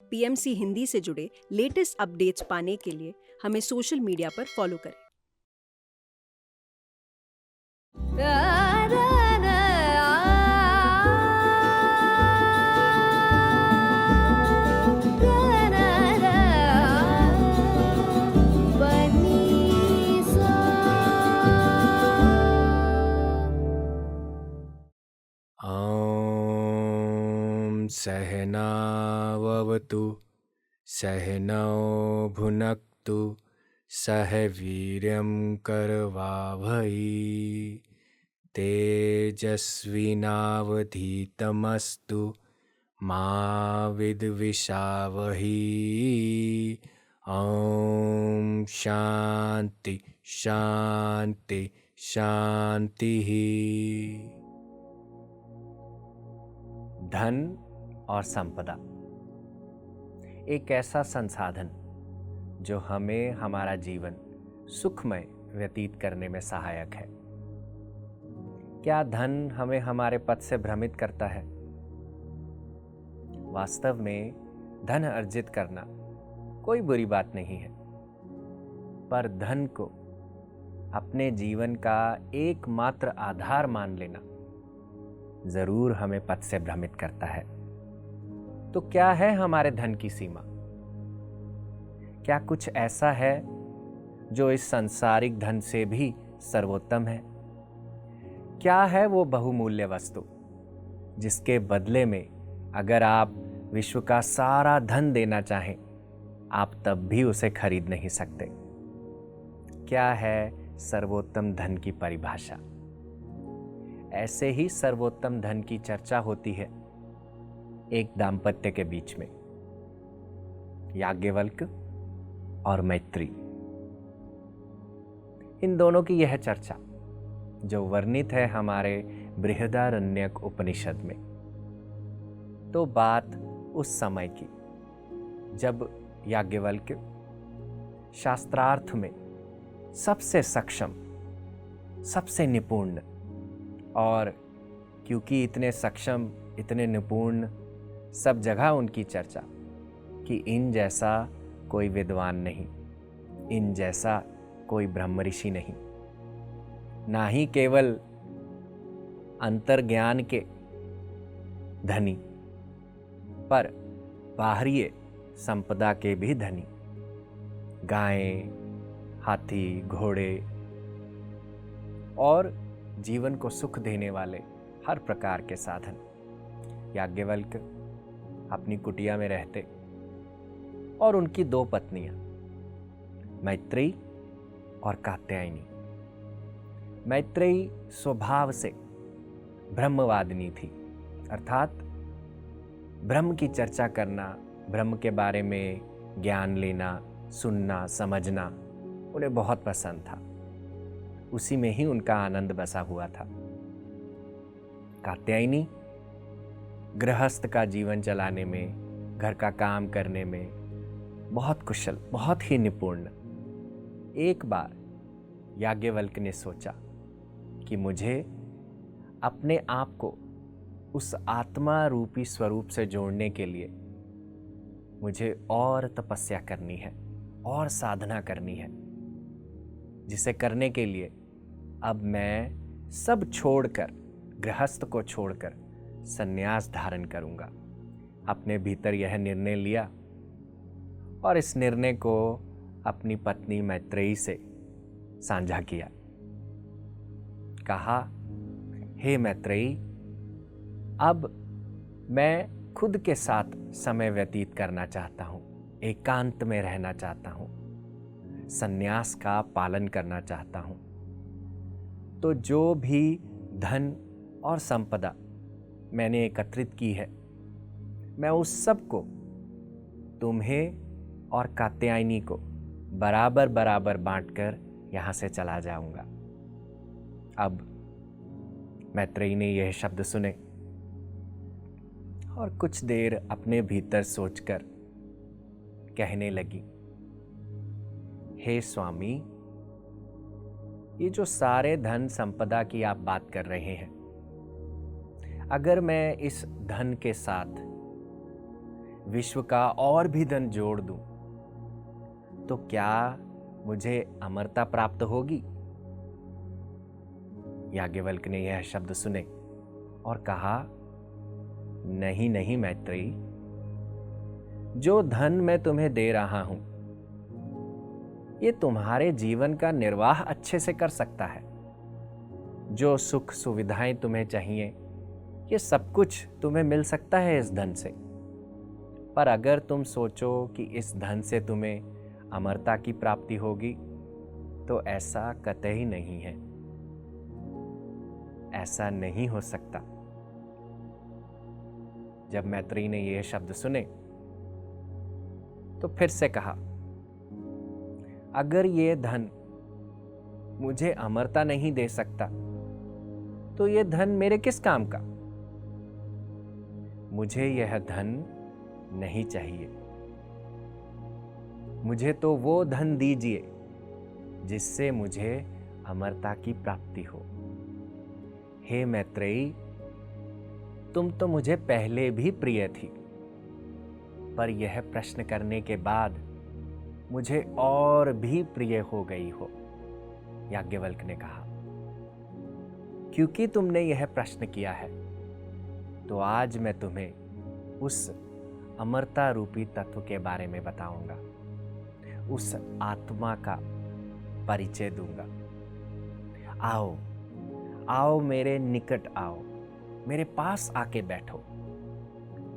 PMC Hindi से जुड़े latest updates पाने के लिए हमें सोशल मीडिया पर फॉलो करें। ॐ सहनाववतु सहनौ भुनक्तु सह वीर्यं करवावहै तेजस्विनावधीतमस्तु मा विद्विषावहै। ॐ शान्ति शान्ति शान्तिः। धन और संपदा एक ऐसा संसाधन जो हमें हमारा जीवन सुखमय व्यतीत करने में सहायक है। क्या धन हमें हमारे पद से भ्रमित करता है? वास्तव में धन अर्जित करना कोई बुरी बात नहीं है, पर धन को अपने जीवन का एकमात्र आधार मान लेना जरूर हमें पथ से भ्रमित करता है। तो क्या है हमारे धन की सीमा? क्या कुछ ऐसा है जो इस सांसारिक धन से भी सर्वोत्तम है? क्या है वो बहुमूल्य वस्तु जिसके बदले में अगर आप विश्व का सारा धन देना चाहें, आप तब भी उसे खरीद नहीं सकते? क्या है सर्वोत्तम धन की परिभाषा? ऐसे ही सर्वोत्तम धन की चर्चा होती है एक दाम्पत्य के बीच में, याज्ञवल्क्य और मैत्री। इन दोनों की यह चर्चा जो वर्णित है हमारे बृहदारण्यक उपनिषद में, तो बात उस समय की जब याज्ञवल्क्य शास्त्रार्थ में सबसे सक्षम, सबसे निपुण, और क्योंकि इतने सक्षम, इतने निपुण, सब जगह उनकी चर्चा कि इन जैसा कोई विद्वान नहीं, इन जैसा कोई ब्रह्म ऋषि नहीं, ना ही केवल अंतर्ज्ञान के धनी, पर बाहरी संपदा के भी धनी। गायें, हाथी, घोड़े और जीवन को सुख देने वाले हर प्रकार के साधन। याज्ञवल्क्य अपनी कुटिया में रहते और उनकी दो पत्नियां, मैत्रेयी और कात्यायनी। मैत्रेयी स्वभाव से ब्रह्मवादिनी थी, अर्थात ब्रह्म की चर्चा करना, ब्रह्म के बारे में ज्ञान लेना, सुनना, समझना उन्हें बहुत पसंद था। उसी में ही उनका आनंद बसा हुआ था। कात्यायनी गृहस्थ का जीवन चलाने में, घर का काम करने में बहुत कुशल, बहुत ही निपुण। एक बार याज्ञवल्क्य ने सोचा कि मुझे अपने आप को उस आत्मा रूपी स्वरूप से जोड़ने के लिए मुझे और तपस्या करनी है और साधना करनी है, जिसे करने के लिए अब मैं सब छोड़कर, गृहस्थ को छोड़कर संन्यास धारण करूंगा। अपने भीतर यह निर्णय लिया और इस निर्णय को अपनी पत्नी मैत्रेयी से साझा किया। कहा, हे मैत्रेयी, अब मैं खुद के साथ समय व्यतीत करना चाहता हूँ, एकांत में रहना चाहता हूँ, संन्यास का पालन करना चाहता हूँ। तो जो भी धन और संपदा मैंने एकत्रित की है, मैं उस सब को तुम्हें और कात्यायनी को बराबर बराबर बांटकर यहाँ से चला जाऊंगा। अब मैत्रेयी ने यह शब्द सुने और कुछ देर अपने भीतर सोचकर कहने लगी, हे स्वामी, ये जो सारे धन संपदा की आप बात कर रहे हैं, अगर मैं इस धन के साथ विश्व का और भी धन जोड़ दूं, तो क्या मुझे अमरता प्राप्त होगी? याज्ञवल्क्य ने यह शब्द सुने और कहा, नहीं नहीं मैत्रेयी, जो धन मैं तुम्हें दे रहा हूं, ये तुम्हारे जीवन का निर्वाह अच्छे से कर सकता है। जो सुख सुविधाएं तुम्हें चाहिए, ये सब कुछ तुम्हें मिल सकता है इस धन से। पर अगर तुम सोचो कि इस धन से तुम्हें अमरता की प्राप्ति होगी, तो ऐसा कतई नहीं है। ऐसा नहीं हो सकता। जब मैत्रेयी ने यह शब्द सुने तो फिर से कहा, अगर ये धन मुझे अमरता नहीं दे सकता, तो ये धन मेरे किस काम का? मुझे यह धन नहीं चाहिए। मुझे तो वो धन दीजिए जिससे मुझे अमरता की प्राप्ति हो। हे मैत्रेयी, तुम तो मुझे पहले भी प्रिय थी, पर यह प्रश्न करने के बाद मुझे और भी प्रिय हो गई हो। याज्ञवल्क्य ने कहा, क्योंकि तुमने यह प्रश्न किया है, तो आज मैं तुम्हें उस अमरता रूपी तत्व के बारे में बताऊंगा, उस आत्मा का परिचय दूंगा। आओ आओ, मेरे निकट आओ, मेरे पास आके बैठो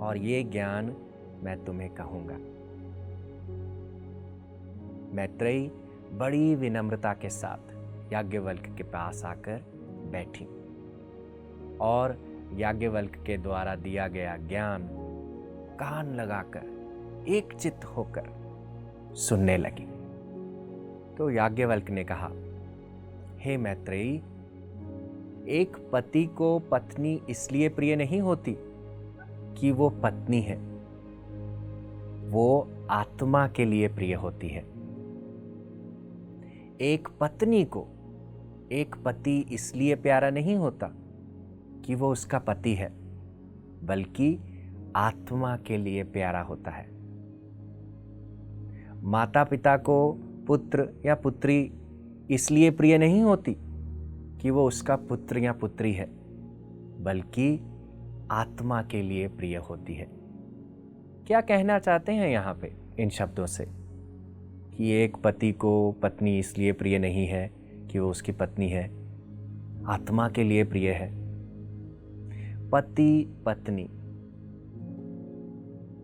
और ये ज्ञान मैं तुम्हें कहूंगा। मैत्रेयी बड़ी विनम्रता के साथ याज्ञवल्क्य के पास आकर बैठी और याज्ञवल्क्य के द्वारा दिया गया ज्ञान कान लगाकर एक चित्त होकर सुनने लगी। तो याज्ञवल्क्य ने कहा, हे मैत्रेयी, एक पति को पत्नी इसलिए प्रिय नहीं होती कि वो पत्नी है, वो आत्मा के लिए प्रिय होती है। एक पत्नी को एक पति इसलिए प्यारा नहीं होता कि वो उसका पति है, बल्कि आत्मा के लिए प्यारा होता है। माता पिता को पुत्र या पुत्री इसलिए प्रिय नहीं होती कि वो उसका पुत्र या पुत्री है, बल्कि आत्मा के लिए प्रिय होती है। क्या कहना चाहते हैं यहाँ पे इन शब्दों से? कि एक पति को पत्नी इसलिए प्रिय नहीं है कि वो उसकी पत्नी है, आत्मा के लिए प्रिय है। पति पत्नी,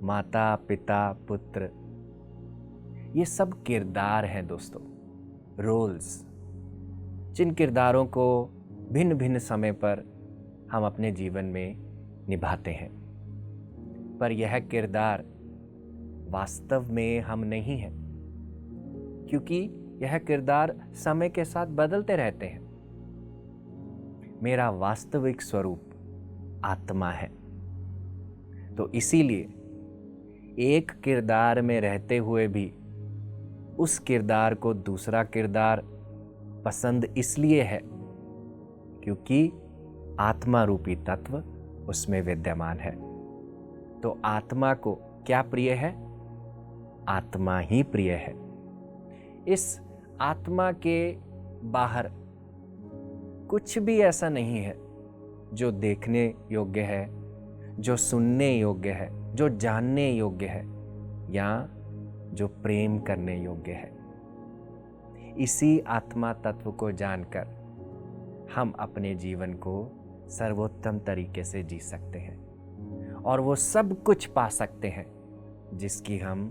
माता पिता पुत्र, ये सब किरदार हैं दोस्तों, रोल्स, जिन किरदारों को भिन्न भिन्न समय पर हम अपने जीवन में निभाते हैं। पर यह किरदार वास्तव में हम नहीं हैं, क्योंकि यह किरदार समय के साथ बदलते रहते हैं। मेरा वास्तविक स्वरूप आत्मा है। तो इसीलिए एक किरदार में रहते हुए भी उस किरदार को दूसरा किरदार पसंद इसलिए है क्योंकि आत्मा रूपी तत्व उसमें विद्यमान है। तो आत्मा को क्या प्रिय है? आत्मा ही प्रिय है। इस आत्मा के बाहर कुछ भी ऐसा नहीं है जो देखने योग्य है, जो सुनने योग्य है, जो जानने योग्य है या जो प्रेम करने योग्य है। इसी आत्मा तत्व को जानकर हम अपने जीवन को सर्वोत्तम तरीके से जी सकते हैं और वो सब कुछ पा सकते हैं जिसकी हम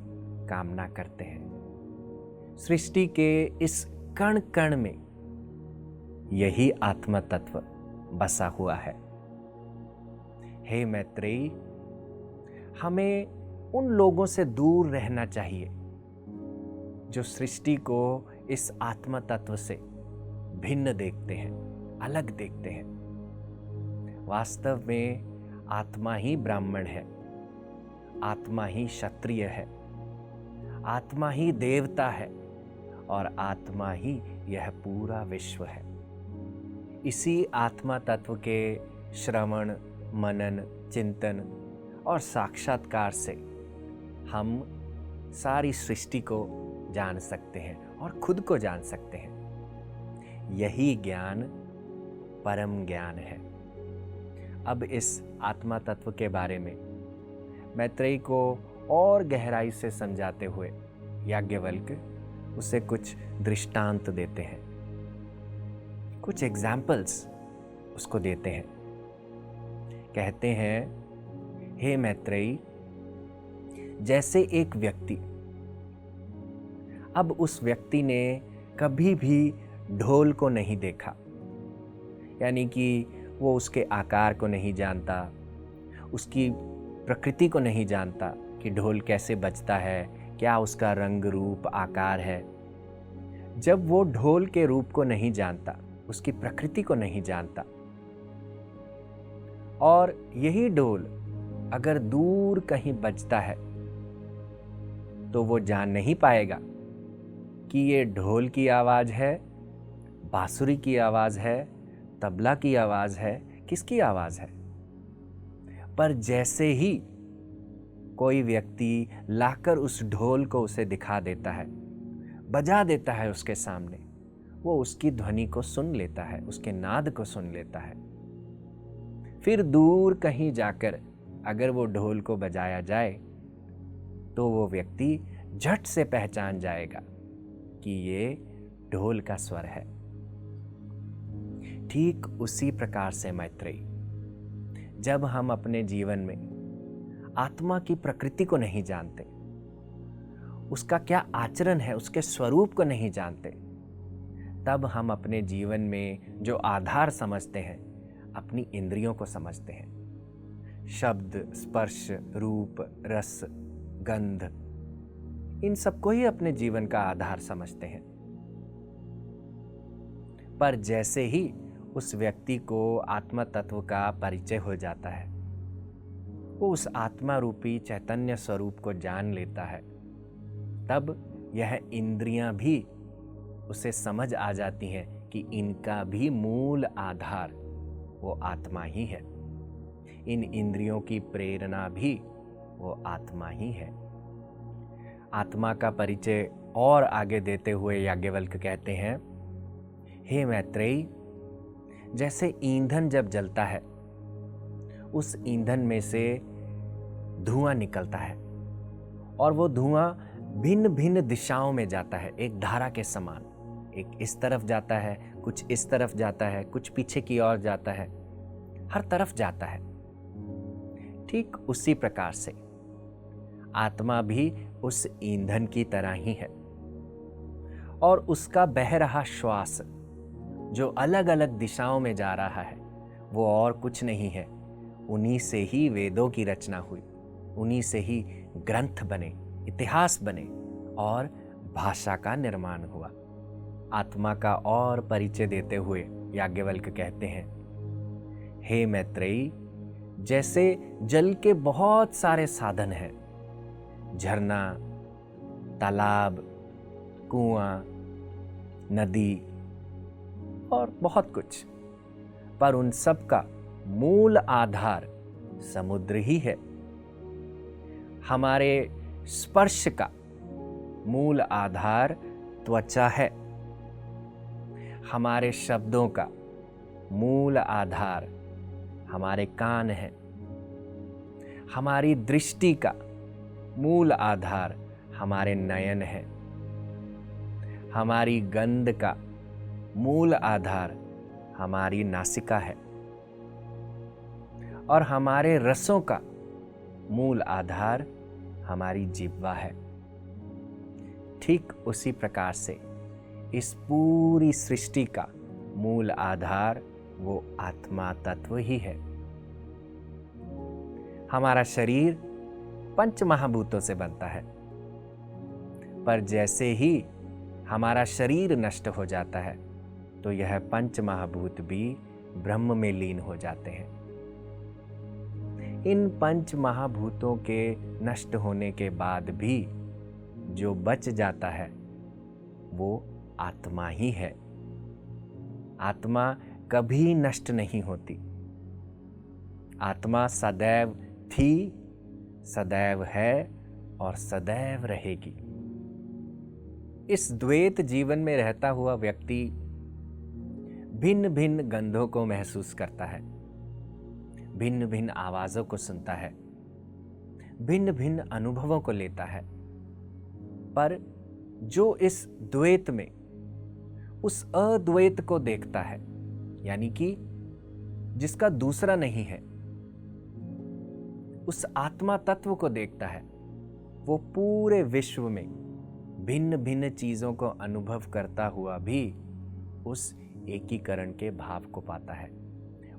कामना करते हैं। सृष्टि के इस कण कण में यही आत्मा तत्व बसा हुआ है। हे मैत्रेयी, हमें उन लोगों से दूर रहना चाहिए जो सृष्टि को इस आत्मा तत्व से भिन्न देखते हैं, अलग देखते हैं। वास्तव में आत्मा ही ब्राह्मण है, आत्मा ही क्षत्रिय है, आत्मा ही देवता है और आत्मा ही यह पूरा विश्व है। इसी आत्मा तत्व के श्रवण, मनन, चिंतन और साक्षात्कार से हम सारी सृष्टि को जान सकते हैं और खुद को जान सकते हैं। यही ज्ञान परम ज्ञान है। अब इस आत्मा तत्व के बारे में मैत्रेयी को और गहराई से समझाते हुए याज्ञवल्क्य उसे कुछ दृष्टांत देते हैं, कुछ एग्जाम्पल्स उसको देते हैं। कहते हैं, हे मैत्रेयी, जैसे एक व्यक्ति, अब उस व्यक्ति ने कभी भी ढोल को नहीं देखा, यानी कि वो उसके आकार को नहीं जानता, उसकी प्रकृति को नहीं जानता कि ढोल कैसे बजता है, क्या उसका रंग रूप आकार है। जब वो ढोल के रूप को नहीं जानता, उसकी प्रकृति को नहीं जानता, और यही ढोल अगर दूर कहीं बजता है तो वो जान नहीं पाएगा कि ये ढोल की आवाज है, बांसुरी की आवाज है, तबला की आवाज है, किसकी आवाज है। पर जैसे ही कोई व्यक्ति लाकर उस ढोल को उसे दिखा देता है, बजा देता है उसके सामने, वो उसकी ध्वनि को सुन लेता है, उसके नाद को सुन लेता है। फिर दूर कहीं जाकर अगर वो ढोल को बजाया जाए तो वो व्यक्ति झट से पहचान जाएगा कि ये ढोल का स्वर है। ठीक उसी प्रकार से मैत्रेयी, जब हम अपने जीवन में आत्मा की प्रकृति को नहीं जानते, उसका क्या आचरण है, उसके स्वरूप को नहीं जानते, तब हम अपने जीवन में जो आधार समझते हैं, अपनी इंद्रियों को समझते हैं। शब्द, स्पर्श, रूप, रस, गंध, इन सबको ही अपने जीवन का आधार समझते हैं। पर जैसे ही उस व्यक्ति को आत्मा तत्व का परिचय हो जाता है, वो उस आत्मा रूपी चैतन्य स्वरूप को जान लेता है, तब यह इंद्रियां भी उसे समझ आ जाती हैं कि इनका भी मूल आधार वो आत्मा ही है। इन इंद्रियों की प्रेरणा भी वो आत्मा ही है। आत्मा का परिचय और आगे देते हुए याज्ञवल्क्य कहते हैं, हे मैत्रेयी, जैसे ईंधन जब जलता है, उस ईंधन में से धुआं निकलता है और वो धुआं भिन्न भिन्न दिशाओं में जाता है, एक धारा के समान। एक इस तरफ जाता है, कुछ इस तरफ जाता है, कुछ पीछे की ओर जाता है, हर तरफ जाता है। ठीक उसी प्रकार से आत्मा भी उस ईंधन की तरह ही है, और उसका बह रहा श्वास जो अलग अलग दिशाओं में जा रहा है, वो और कुछ नहीं है। उन्हीं से ही वेदों की रचना हुई, उन्हीं से ही ग्रंथ बने, इतिहास बने और भाषा का निर्माण हुआ। आत्मा का और परिचय देते हुए याज्ञवल्क्य कहते हैं, हे मैत्रेयी, जैसे जल के बहुत सारे साधन हैं, झरना, तालाब, कुआं, नदी और बहुत कुछ, पर उन सब का मूल आधार समुद्र ही है। हमारे स्पर्श का मूल आधार त्वचा है, हमारे शब्दों का मूल आधार हमारे कान हैं, हमारी दृष्टि का मूल आधार हमारे नयन हैं, हमारी गंध का मूल आधार हमारी नासिका है, और हमारे रसों का मूल आधार हमारी जिह्वा है। ठीक उसी प्रकार से इस पूरी सृष्टि का मूल आधार वो आत्मा तत्व ही है। हमारा शरीर पंच महाभूतों से बनता है, पर जैसे ही हमारा शरीर नष्ट हो जाता है तो यह पंच महाभूत भी ब्रह्म में लीन हो जाते हैं। इन पंच महाभूतों के नष्ट होने के बाद भी जो बच जाता है वो आत्मा ही है। आत्मा कभी नष्ट नहीं होती। आत्मा सदैव थी, सदैव है और सदैव रहेगी। इस द्वैत जीवन में रहता हुआ व्यक्ति भिन्न भिन्न गंधों को महसूस करता है, भिन्न भिन्न आवाजों को सुनता है, भिन्न भिन्न अनुभवों को लेता है, पर जो इस द्वैत में उस अद्वैत को देखता है, यानी कि जिसका दूसरा नहीं है, उस आत्मा तत्व को देखता है, वो पूरे विश्व में भिन्न भिन्न चीजों को अनुभव करता हुआ भी उस एकीकरण के भाव को पाता है,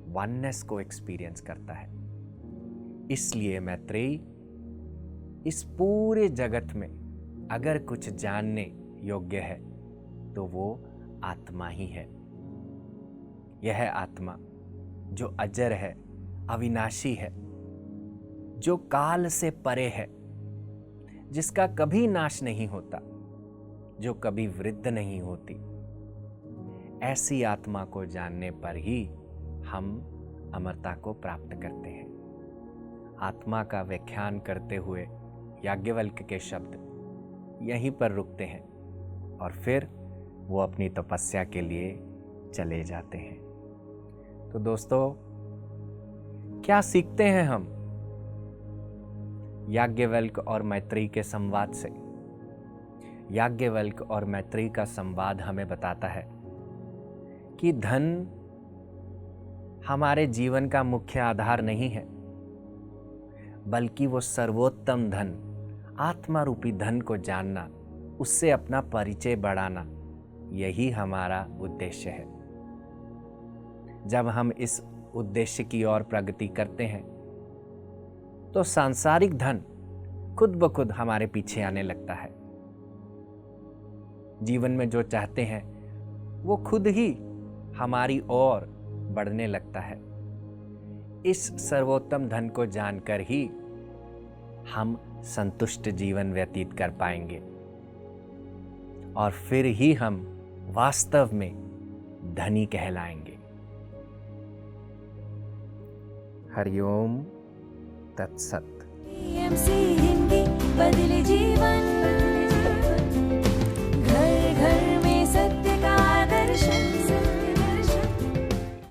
वननेस को एक्सपीरियंस करता है। इसलिए मैत्रेयी इस पूरे जगत में अगर कुछ जानने योग्य है तो वो आत्मा ही है। यह आत्मा जो अजर है, अविनाशी है, जो काल से परे है, जिसका कभी नाश नहीं होता, जो कभी वृद्ध नहीं होती, ऐसी आत्मा को जानने पर ही हम अमरता को प्राप्त करते हैं। आत्मा का व्याख्यान करते हुए याज्ञवल्क्य के शब्द यहीं पर रुकते हैं और फिर वो अपनी तपस्या के लिए चले जाते हैं। तो दोस्तों, क्या सीखते हैं हम याज्ञवल्क्य और मैत्रेयी के संवाद से? याज्ञवल्क्य और मैत्रेयी का संवाद हमें बताता है कि धन हमारे जीवन का मुख्य आधार नहीं है, बल्कि वो सर्वोत्तम धन, आत्मा रूपी धन को जानना, उससे अपना परिचय बढ़ाना, यही हमारा उद्देश्य है। जब हम इस उद्देश्य की ओर प्रगति करते हैं तो सांसारिक धन खुद ब खुद हमारे पीछे आने लगता है। जीवन में जो चाहते हैं वो खुद ही हमारी ओर बढ़ने लगता है। इस सर्वोत्तम धन को जानकर ही हम संतुष्ट जीवन व्यतीत कर पाएंगे और फिर ही हम वास्तव में धनी कहलाएंगे। हरिओम तत्सत। TMC हिंदी बदले जी